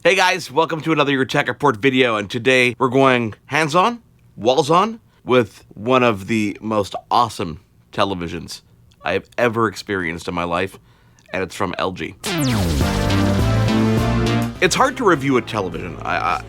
Hey guys, welcome to another Your Tech Report video, and today we're going hands-on, walls-on, with one of the most awesome televisions I have ever experienced in my life, and it's from LG. It's hard to review a television.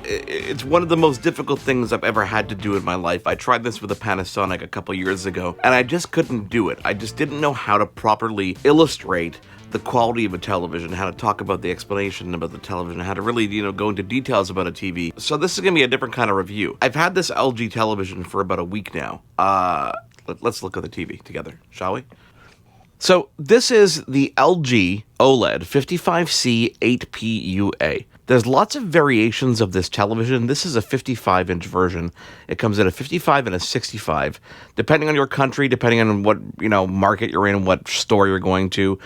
It's one of the most difficult things I've ever had to do in my life. I tried this with a Panasonic a couple years ago, and I just couldn't do it. I just didn't know how to properly illustrate the quality of a television, how to talk about the explanation about the television, how to really, go into details about a TV. So this is gonna be a different kind of review. I've had this LG television for about a week now. Let's look at the TV together, shall we? So this is the LG OLED 55C 8PUA. There's lots of variations of this television. This is a 55-inch version. It comes in a 55 and a 65. Depending on your country, depending on what market you're in, what store you're going to,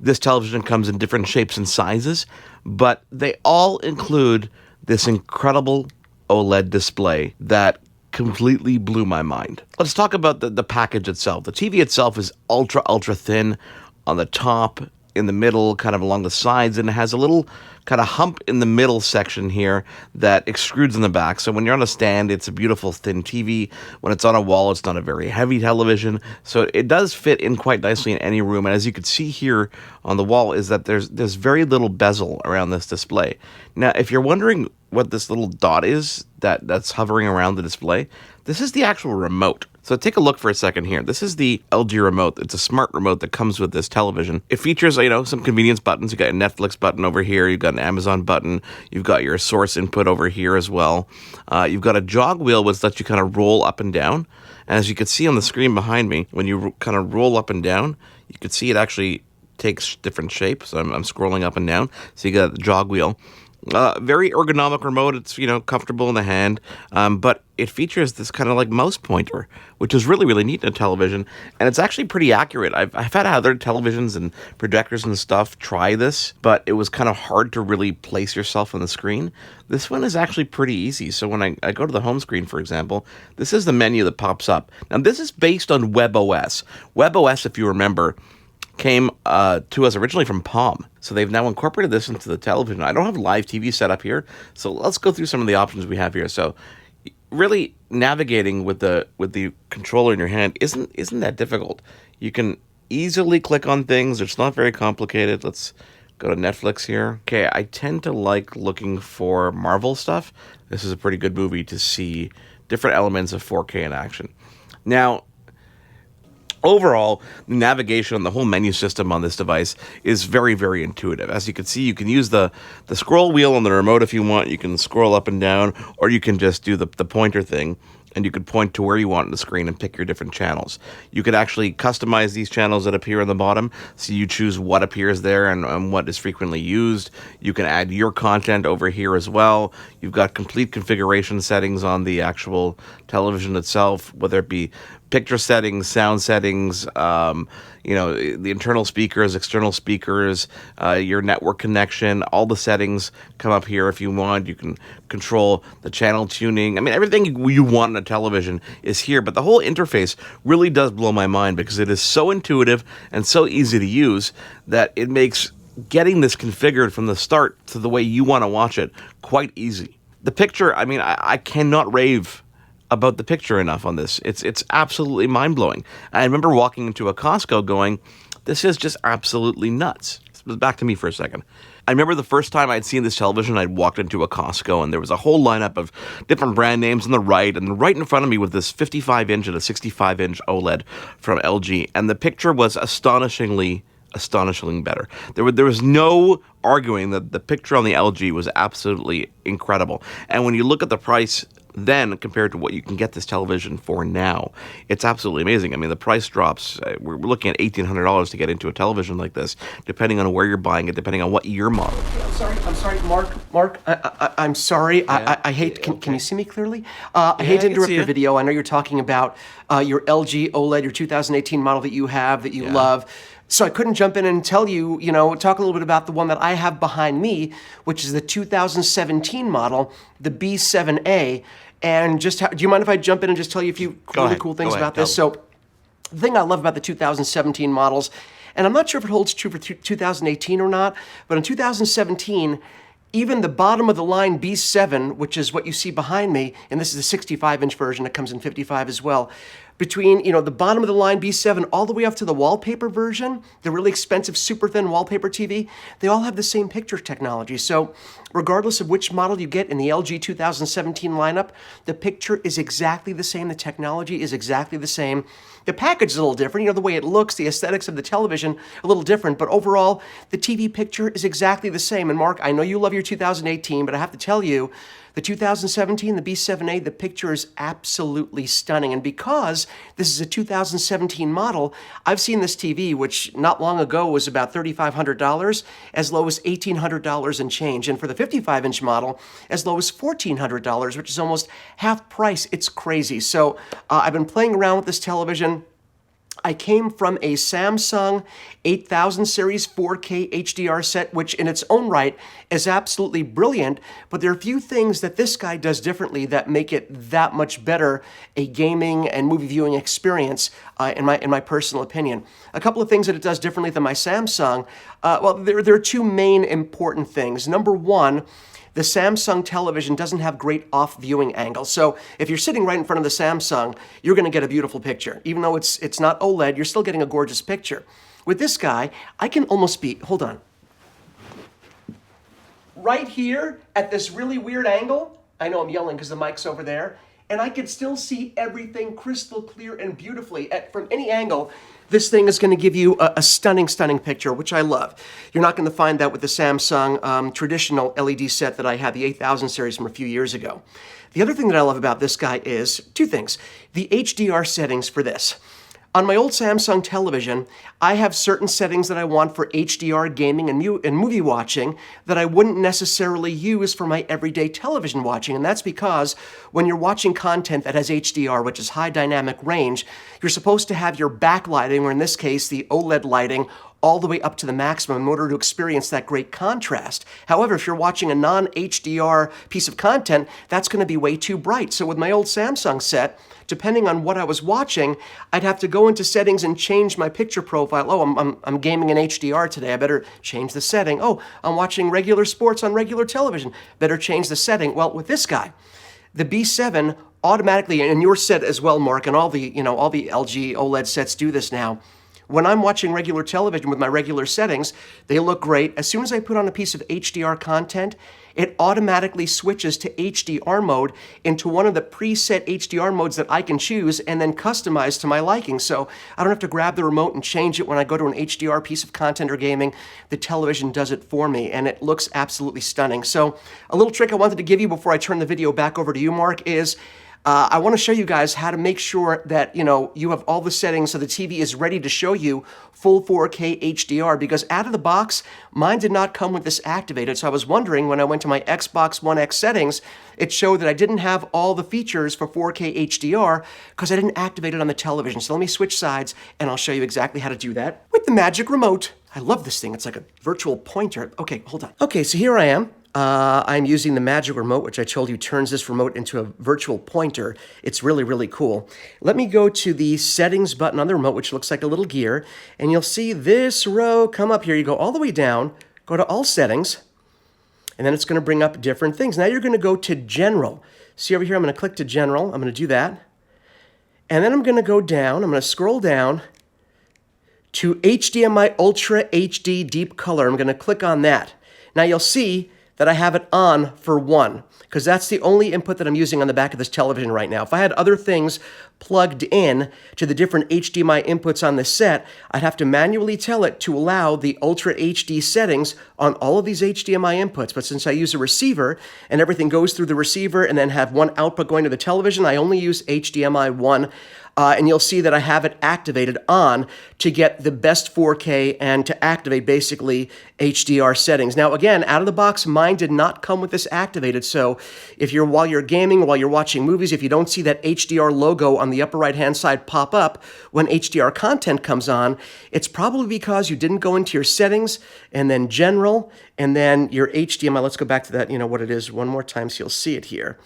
this television comes in different shapes and sizes, but they all include this incredible OLED display that completely blew my mind. Let's talk about the package itself. The TV itself is ultra thin on the top, in the middle, kind of along the sides, and it has a little kind of hump in the middle section here that extrudes in the back. So when you're on a stand, it's a beautiful thin TV. When it's on a wall, it's not a very heavy television. So it does fit in quite nicely in any room. And as you can see here on the wall is that there's very little bezel around this display. Now, if you're wondering what this little dot is that's hovering around the display, this is the actual remote. So take a look for a second here. This is the LG remote. It's a smart remote that comes with this television. It features, some convenience buttons. You got a Netflix button over here. You've got an Amazon button. You've got your source input over here as well. You've got a jog wheel which lets you kind of roll up and down. And as you can see on the screen behind me, when you kind of roll up and down, you can see it actually takes different shapes. So I'm scrolling up and down. So you got the jog wheel. Very ergonomic remote. It's, comfortable in the hand, but it features this kind of like mouse pointer, which is really, really neat in a television, and it's actually pretty accurate. I've had other televisions and projectors and stuff try this, but it was kind of hard to really place yourself on the screen. This one is actually pretty easy. So when I go to the home screen, for example, this is the menu that pops up. Now, this is based on WebOS. WebOS, if you remember, came to us originally from Palm. So they've now incorporated this into the television. I don't have live TV set up here, so let's go through some of the options we have here. So really navigating with the controller in your hand isn't that difficult. You can easily click on things. It's not very complicated. Let's go to Netflix here. Okay, I tend to like looking for Marvel stuff. This is a pretty good movie to see different elements of 4K in action. Now, overall, the navigation on the whole menu system on this device is very, very intuitive. As you can see, you can use the scroll wheel on the remote if you want. You can scroll up and down, or you can just do the pointer thing, and you can point to where you want on the screen and pick your different channels. You could actually customize these channels that appear on the bottom, so you choose what appears there and what is frequently used. You can add your content over here as well. You've got complete configuration settings on the actual television itself, whether it be picture settings, sound settings, the internal speakers, external speakers, your network connection, all the settings come up here if you want. You can control the channel tuning. I mean, everything you want in a television is here, but the whole interface really does blow my mind because it is so intuitive and so easy to use that it makes getting this configured from the start to the way you want to watch it quite easy. The picture, I cannot rave about the picture enough on this. It's absolutely mind-blowing. I remember walking into a Costco going, this is just absolutely nuts. Back to me for a second. I remember the first time I'd seen this television, I'd walked into a Costco, and there was a whole lineup of different brand names on the right, and right in front of me was this 55-inch and a 65-inch OLED from LG, and the picture was astonishingly better. There was no arguing that the picture on the LG was absolutely incredible. And when you look at the price then compared to what you can get this television for now, it's absolutely amazing. I mean, the price drops. We're looking at $1,800 to get into a television like this, depending on where you're buying it, depending on what year model. I'm sorry, Mark. I'm sorry. Yeah. I hate. Can you see me clearly? I hate to interrupt your video. I know you're talking about your LG OLED, your 2018 model that you have that you love. So I couldn't jump in and tell you, talk a little bit about the one that I have behind me, which is the 2017 model, the B7A. And do you mind if I jump in and just tell you a few really cool things about this? So the thing I love about the 2017 models, and I'm not sure if it holds true for 2018 or not, but in 2017, even the bottom of the line B7, which is what you see behind me, and this is a 65-inch version, it comes in 55 as well, between, the bottom of the line B7 all the way up to the wallpaper version, the really expensive super thin wallpaper TV, they all have the same picture technology. So regardless of which model you get in the LG 2017 lineup, the picture is exactly the same, the technology is exactly the same. The package is a little different, the way it looks, the aesthetics of the television, a little different, but overall, the TV picture is exactly the same. And Mark, I know you love your 2018, but I have to tell you, the 2017, the B7A, the picture is absolutely stunning. And because this is a 2017 model, I've seen this TV, which not long ago was about $3,500, as low as $1,800 and change. And for the 55-inch model, as low as $1,400, which is almost half price. It's crazy. So I've been playing around with this television. I came from a Samsung 8000 series 4K HDR set, which in its own right is absolutely brilliant, but there are a few things that this guy does differently that make it that much better a gaming and movie viewing experience, in my personal opinion. A couple of things that it does differently than my Samsung, there are two main important things. Number one, the Samsung television doesn't have great off-viewing angles. So if you're sitting right in front of the Samsung, you're going to get a beautiful picture. Even though it's not OLED, you're still getting a gorgeous picture. With this guy, I can almost be, hold on, right here at this really weird angle. I know I'm yelling because the mic's over there. And I can still see everything crystal clear and beautifully. From any angle, this thing is going to give you a stunning, stunning picture, which I love. You're not going to find that with the Samsung traditional LED set that I had, the 8000 series from a few years ago. The other thing that I love about this guy is two things. The HDR settings for this. On my old Samsung television, I have certain settings that I want for HDR gaming and movie watching that I wouldn't necessarily use for my everyday television watching. And that's because when you're watching content that has HDR, which is high dynamic range, you're supposed to have your backlighting, or in this case, the OLED lighting, all the way up to the maximum in order to experience that great contrast. However, if you're watching a non-HDR piece of content, that's going to be way too bright. So with my old Samsung set, depending on what I was watching, I'd have to go into settings and change my picture profile. Oh, I'm gaming in HDR today. I better change the setting. Oh, I'm watching regular sports on regular television. Better change the setting. Well, with this guy, the B7 automatically, and your set as well, Mark, and all the LG OLED sets do this now. When I'm watching regular television with my regular settings, they look great. As soon as I put on a piece of HDR content, it automatically switches to HDR mode into one of the preset HDR modes that I can choose and then customize to my liking. So I don't have to grab the remote and change it when I go to an HDR piece of content or gaming. The television does it for me, and it looks absolutely stunning. So a little trick I wanted to give you before I turn the video back over to you, Mark, is I want to show you guys how to make sure that, you have all the settings so the TV is ready to show you full 4K HDR, because out of the box, mine did not come with this activated. So I was wondering when I went to my Xbox One X settings, it showed that I didn't have all the features for 4K HDR because I didn't activate it on the television. So let me switch sides and I'll show you exactly how to do that with the magic remote. I love this thing. It's like a virtual pointer. Okay, hold on. Okay, so here I am. I'm using the magic remote, which I told you turns this remote into a virtual pointer. It's really, really cool. Let me go to the settings button on the remote, which looks like a little gear, and you'll see this row come up here. You go all the way down, go to all settings, and then it's going to bring up different things. Now you're going to go to general. See over here, I'm going to click to general. I'm going to do that. And then I'm going to go down. I'm going to scroll down to HDMI Ultra HD Deep Color. I'm going to click on that. Now you'll see that I have it on for 1, because that's the only input that I'm using on the back of this television right now. If I had other things plugged in to the different HDMI inputs on this set, I'd have to manually tell it to allow the Ultra HD settings on all of these HDMI inputs. But since I use a receiver and everything goes through the receiver and then have one output going to the television, I only use HDMI 1. And you'll see that I have it activated on to get the best 4K and to activate basically HDR settings. Now, again, out of the box, mine did not come with this activated. So while you're gaming, while you're watching movies, if you don't see that HDR logo on the upper right-hand side pop up when HDR content comes on, it's probably because you didn't go into your settings and then general and then your HDMI. Let's go back to that, what it is one more time so you'll see it here.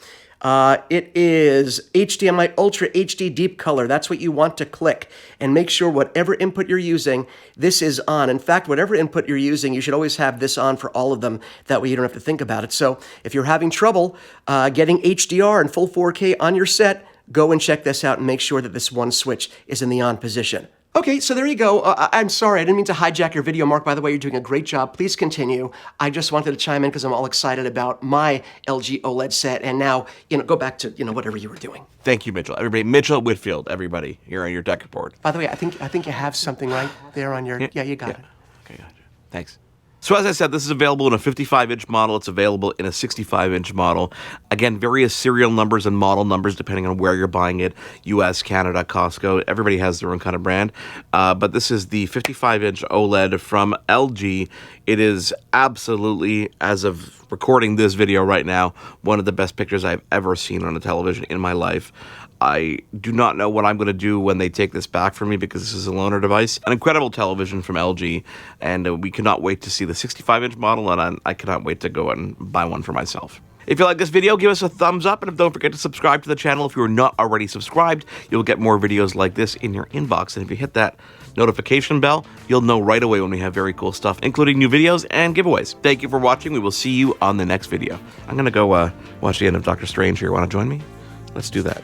It is HDMI Ultra HD Deep Color. That's what you want to click. And make sure whatever input you're using, this is on. In fact, whatever input you're using, you should always have this on for all of them. That way you don't have to think about it. So if you're having trouble getting HDR and full 4K on your set, go and check this out and make sure that this one switch is in the on position. Okay, so there you go. I'm sorry, I didn't mean to hijack your video, Mark. By the way, you're doing a great job. Please continue. I just wanted to chime in because I'm all excited about my LG OLED set. And now, go back to, whatever you were doing. Thank you, Mitchell. Everybody, Mitchell Whitfield, everybody, here on your tech report. By the way, I think you have something right there on your... Yeah, you got it. Okay, gotcha. Thanks. So as I said, this is available in a 55-inch model. It's available in a 65-inch model. Again, various serial numbers and model numbers depending on where you're buying it. US, Canada, Costco. Everybody has their own kind of brand. But this is the 55-inch OLED from LG. It is absolutely, as of recording this video right now, one of the best pictures I've ever seen on a television in my life. I do not know what I'm going to do when they take this back from me because this is a loaner device. An incredible television from LG, and we cannot wait to see the 65-inch model, and I cannot wait to go and buy one for myself. If you like this video, give us a thumbs up, and don't forget to subscribe to the channel. If you are not already subscribed, you'll get more videos like this in your inbox, and if you hit that notification bell, you'll know right away when we have very cool stuff, including new videos and giveaways. Thank you for watching. We will see you on the next video. I'm going to go watch the end of Doctor Strange here. Want to join me? Let's do that.